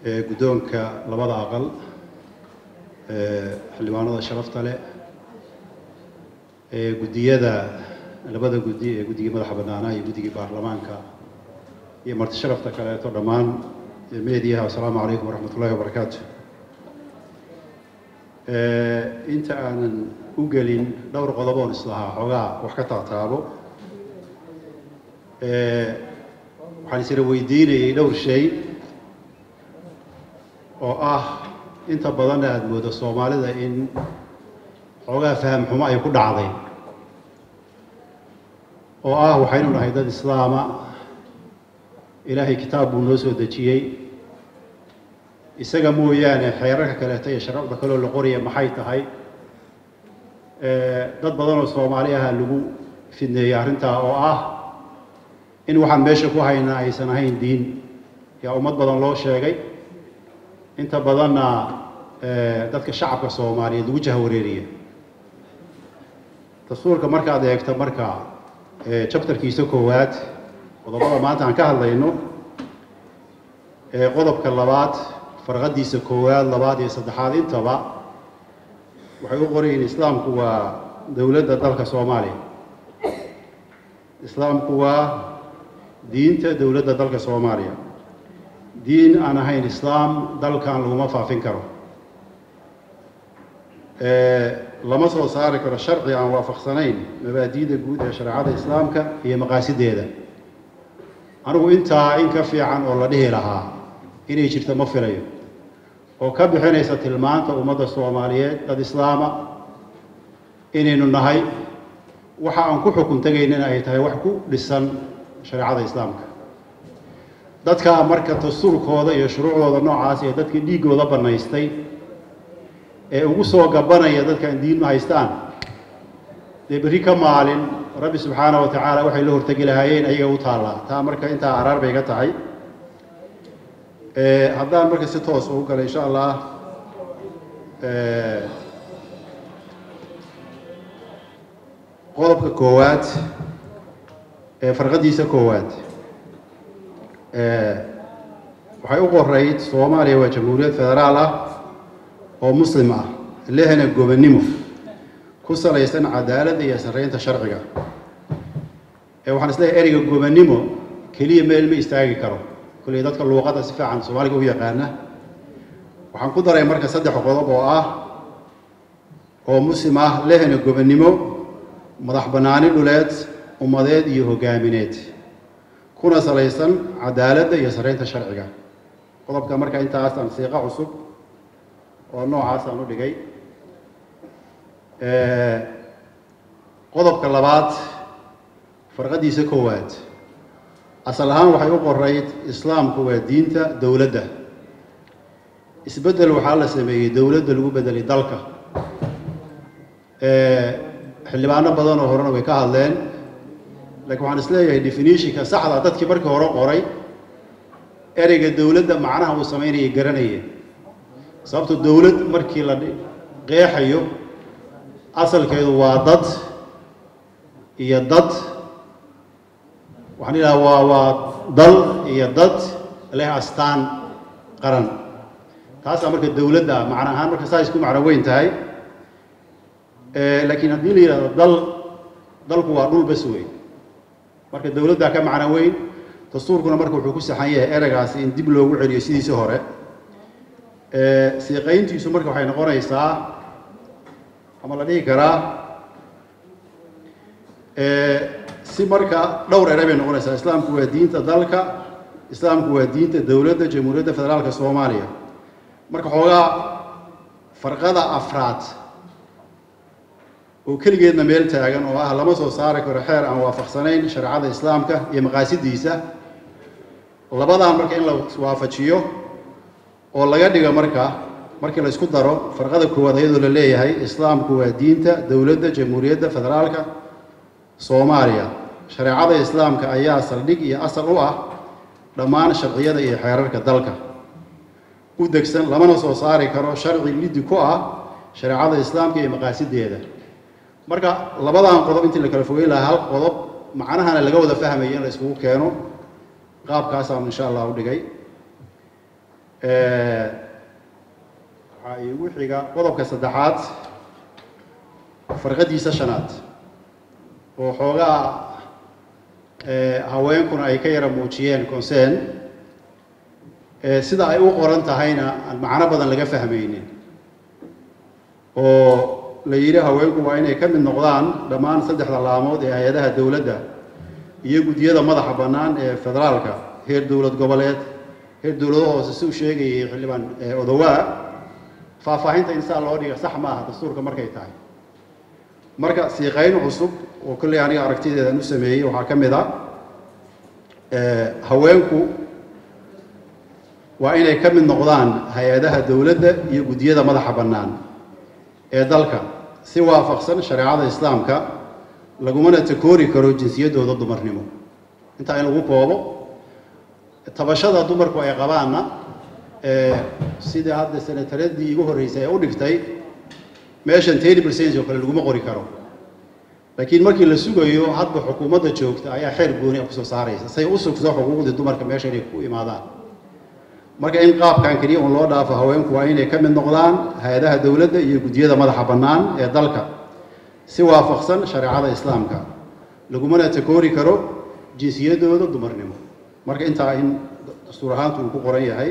guddoonka labada aqal xildhibaanada sharafta leh guddiyada labada guddi ee guddiga madaxa bannaanaa iyo guddiga baarlamaanka iyo marti sharafta kaleeto dhammaan meediyaha assalaamu calaykum waraxmatullaahi wabarakaatu. inta aanan u gelin dhowr qodoboon islahaa xoogaa wax ka taataabo waxaan isla weydiinayay dhowr shay oo ah inta badan aad moodo Soomaalida in xoogaa faham xumo ay ku dhacday oo ah waxaynu nahay dad islaama ilaahay kitaab buu noo soo dejiyey isaga mooyaane xeerarka kaleeto iyo sharafda kale oo la qoriyo maxay tahay dad badan oo Soomaali ah lagu fidneeyay arrinta oo ah in waxaan meesha ku haynaa aysan ahayn diin yaa ummad badan loo sheegay inta badanna dadka shacabka Soomaaliyeed lagu jahawareeriyo dastuurka markaad eegto marka chapterkiisa koowaad qodobada maanta aan ka hadlayno qodobka labaad farqadiisa koowaad labaad iyo saddexaad intaba waxay u qorayeen islaamku waa dawladda dalka Soomaaliya islaamku waa diinta dawladda dalka Soomaaliya diin aan ahayn islaam dalkan laguma faafin karo lama soo saari karo sharci aan waafaqsanayn mabaadi'da guud ee shariicada islaamka iyo maqaasideeda anigu intaa in ka fiican oo la dhihi lahaa inay jirto ma filayo oo ka bixinaysa tilmaanta ummadda Soomaaliyeed dad islaama inaynu nahay waxa aan ku xukun tagaynana ay tahay wax ku dhisan shariicada islaamka dadka marka dastuurkooda iyo shuruucdooda noocaas ee dadka dhiigooda banaystay ee ugu soo gabanaya dadka diin ma haystaan berri ka maalin rabbi subxaanahu wa tacaala waxay la hortagi lahaayeen ayaga u taallaa taa marka intaa araar bay ga tahay haddaan marka si toos ugu galo insha allah qodobka koowaad farqadiisa koowaad waxay u qorayd Soomaaliya waa jamhuuriyad federaal ah oo muslim ah lehna gobonnimo ku salaysan cadaalad iyo sareynta sharciga waxaan isleeyahay eriga gobonnimo kaliya meel ma istaagi karo kulli dadka luqadda si fiican Soomaaliga u yaqaana waxaan ku daray marka saddex qodob oo ah oo muslim ah lehna gobonnimo madax bannaani dhuleed ummadeed iyo hogaamineed kuna salaysan cadaaladda iyo sareynta sharciga qodobka marka intaas aan siiqa cusub oo noocaas aan u dhigay qodobka labaad farqadiisa koowaad asal ahaan waxay u qorayd islaamku waa diinta dawladda isbedel waxaa la sameeyey dawladda lagu bedelay dalka xildhibaano badan oo horena way ka hadleen laakiin waxaan isleeyahay definitionka saxda dadkii markii hore qoray ereyga dawladda macnaha uu sameynayay garanayeen sababto dawlad markii la qeexayo asalkeedu waa dad iyo dad waxaan ilaahay waa dal iyo dad leh astaan qaran taas marka dawladda macna ahaan marka saas ku macna weyn tahay laakiin haddii la yiraahdo dalku waa dhul bas weyn marka dawladda ka macna weyn dastuurkuna marka wuxuu ku saxan yahay ereygaas in dib loogu celiyo sidiisii hore siiqayntiisu marka waxay noqonaysaa ama la dhihi karaa si marka dhowr eray bay noqonaysaa islaamku waa diinta dalka islaamku waa diinta dawladda jamhuuriyadda federaalka Soomaaliya marka xoogaa farqada afraad oo kaligeedna meel taagan oo ah lama soo saari karo xeer aan waafaqsanayn shariicada islaamka iyo maqaasidiisa labadan marka in la waafajiyo oo laga dhigo markii la isku daro farqada koowaad iyadoo la leeyahay islaamku waa diinta dawladda jamhuuriyadda federaalka Soomaaliya shariicada islaamka ayaa saldhig iyo asal u ah dhammaan sharciyada iyo xeerarka dalka u degsan lamana soo saari karo sharci liddi ku ah shariicada islaamka iyo maqaasideeda marka labadan qodob intii la kala fogeyn lahaa hal qodob macnahana laga wada fahmayo in la isku keeno qaabkaas aan insha Allah u dhigay waxaa iigu xiga qodobka saddexaad farqadiisa shanaad oo xoogaa haweenkuna ay ka yara muujiyeen concern sida ay u qoran tahayna aan macno badan laga fahmaynin oo la yidhi haweenku waa inay ka mid noqdaan dhammaan saddexda laamood ee hay-adaha dowladda iyo guddiyada madaxa bannaan ee federaalka heer dowlad goboleed heer dowlado hoose si uu sheegayay xildhibaan odowaa faahfaahinta insaan loo dhiga sax ma aha dastuurka markay tahay marka siiqayn cusub oo kolley aniga aragtideedan u sameeyey waxaa ka mid ah haweenku waa inay ka mid noqdaan hay-adaha dowladda iyo guddiyada madaxa bannaan ee dalka si waafaqsan shareecada islaamka lagumana takoori karo jinsiyaddooda dumarnimo intaa in lagu koobo tabashada dumarku ay qabaanna sida hadda senataradii igu horreysay ee u dhigtay meeshan 30% oo kale laguma qori karo laakiin markii la sugayo hadba xukuumadda joogta ayaa xeer gooni ah ku soo saaraysa say u sugto xuquuqda dumarka meesha inay ku imaadaan marka in qaabkan kaliya loo dhaafo haweenku waa inay ka mid noqdaan hay-adaha dowladda iyo guddiyada madaxa bannaan ee dalka si waafaqsan shareecada islaamka lagumana takoori karo jinsiyaddooda dumarnimo marka intaa in dastuur ahaantu uu ku qoran yahay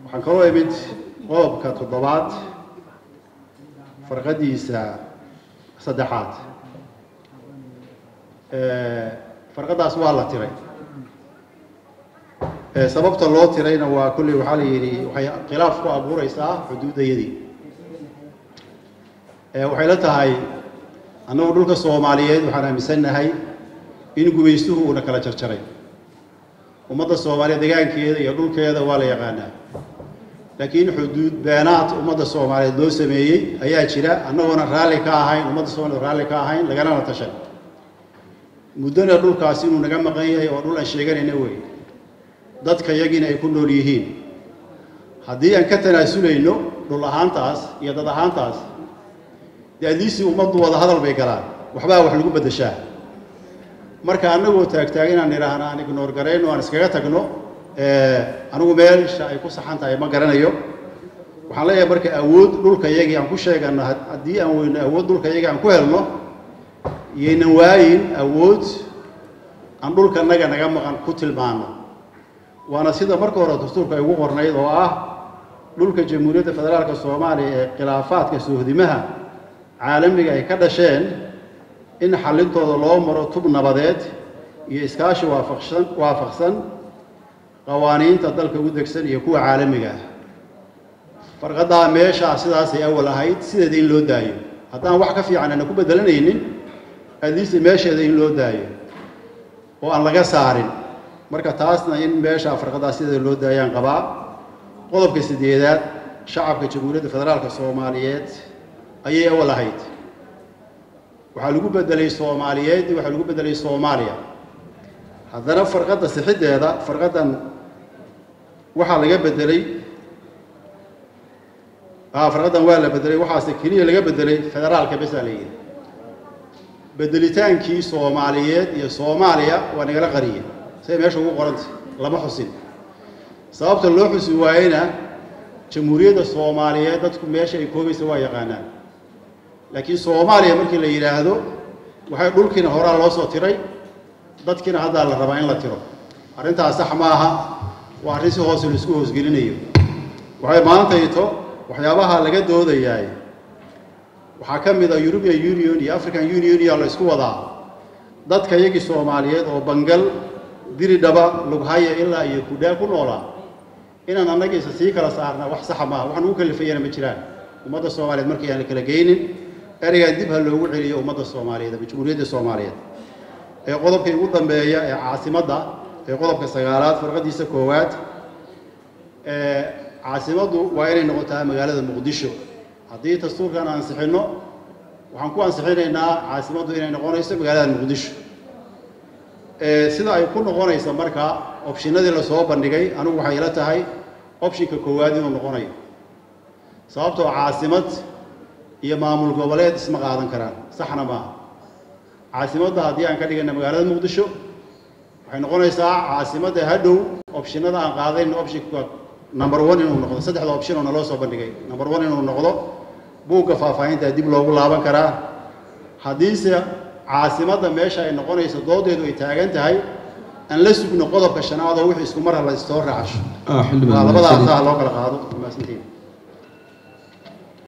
waxaan kaloo imid qodobka toddobaad farqadiisa saddexaad farqadaas waa la tiray sababta loo tirayna waa kulli waxaa la yidhi waxay khilaaf ku abuureysaa xuduudayadii waxay la tahay annagu dhulka Soomaaliyeed waxaan aaminsannahay in gumaystuhu uu kala jarjaray ummadda Soomaaliyeed deegaankeeda iyo dhulkeeda waa la yaqaanaa laakiin xuduud beenaad ummadda Soomaaliyeed loo sameeyay ayaa jira annaguna raalli ka ahayn ummadda Soomaaliyeed raalli ka ahayn lagana tashan muddana dhulkaasi inuu naga maqan yahay oo dhul aan sheeganayna weey dadka yagina ay ku nool yihiin haddii aan ka tanaasulayno dhul ahaantaas iyo dad ahaantaas daadiisi ummaddu wada hadal bay galaan waxbaa wax lagu bedeshaa marka annagoo taagtaag inaan niraahna aan ignore gareyno aan iskaga tagno anigu meelsha ay ku saxan tahay ma garanayo waxaan leeyahay marka awood dhulka yagii aan ku sheegano haddii aan weyno awood dhulka yagii aan ku helno yeenan waayin awood aan dhulka naga maqan ku tilmaano waana sida marka hore dastuurka ay ugu qornayd oo ah dhulka jamhuuriyadda federaalka Soomaaliya ee khilaafaadka suuhdimaha caalamiga ay ka dhasheen in xalintooda loo maro tub nabadeed iyo iskaashi waafaqsan qawaaniinta dalka u degsan iyo kuwa caalamiga ah farqada meesha sidaas ay awal ahayd sideeda in loo daayo haddaan wax ka fiican aan ku bedelanaynin hadiisi meesheeda in loo daayo oo aan laga saarin marka taasna in meesha farqada sideeda loo daayaan qabaa qodobka sideedaad shacabka jamhuuriyadda federaalka Soomaaliyeed ayay awal ahayd waxaa lagu bedelay Soomaaliyeed waxaa lagu bedelay Soomaaliya haddana farqada saxideeda farqadan waxaa laga bedelay farqadan waa la bedelay waxaase kaliya laga bedelay federaalka bas la yiri bedelitaankii Soomaaliyeed iyo Soomaaliya waa nagala qariyay say meesha ugu qorantay lama xusin sababta loo xusi waayna jamhuuriyadda Soomaaliyeed dadku meesha ay koobayso waa yaqaanaan laakiin Soomaaliya markii la yiraahdo waxay dhulkiina hore loo soo tiray dadkina hadda la rabaa in la tiro arrintaas sax ma aha waa arrin si hoos la isku hoosgelinayo waxay maanta ito waxyaabaha laga doodayaa waxaa ka mid ah European Union iyo African Union iyo la isku wadaa dadka yagii Soomaaliyeed oo bangal diri dhaba lughaye ilaa iyo kudaa ku noolaa inaan annaga isa sii kala saarna wax sax ma waxaan u kalifayna ma jiraan ummadda Soomaaliyeed markii aan kala geynin erayga dib ha loogu celiyo ummadda Soomaaliyeed jamhuuriyadda Soomaaliyeed ee qodobka ugu dambeeya ee caasimadda ee qodobka 9aad farqadiisa koowaad caasimaddu waa inay noqotaa magaalada Muqdisho haddii dastuurkan aan ansixino waxaan ku ansixinaynaa caasimaddu inay noqonayso magaalada Muqdisho sida ay ku noqonayso marka optionadii la soo bandhigay anigu waxay ila tahay optionka koowaad inuu noqonayo sababtoo caasimad iyo maamul goboleed isma qaadan karaan saxna ma caasimadda haddii aan ka dhigana magaalada muqdisho waxay noqonaysaa caasimadda hadhow optionada aan qaadayn optionka number 1 inuu noqdo saddexda option oo naloo soo bandhigay number 1 inuu noqdo buugga faahfaahinta dib loogu laaban karaa haddiise caasimadda meesha ay noqonayso doodeedu ay taagan tahay aan la sugno qodobka shanaad oo wixii isku mar la soo raacsho labadaas loo kala qaado maasantiin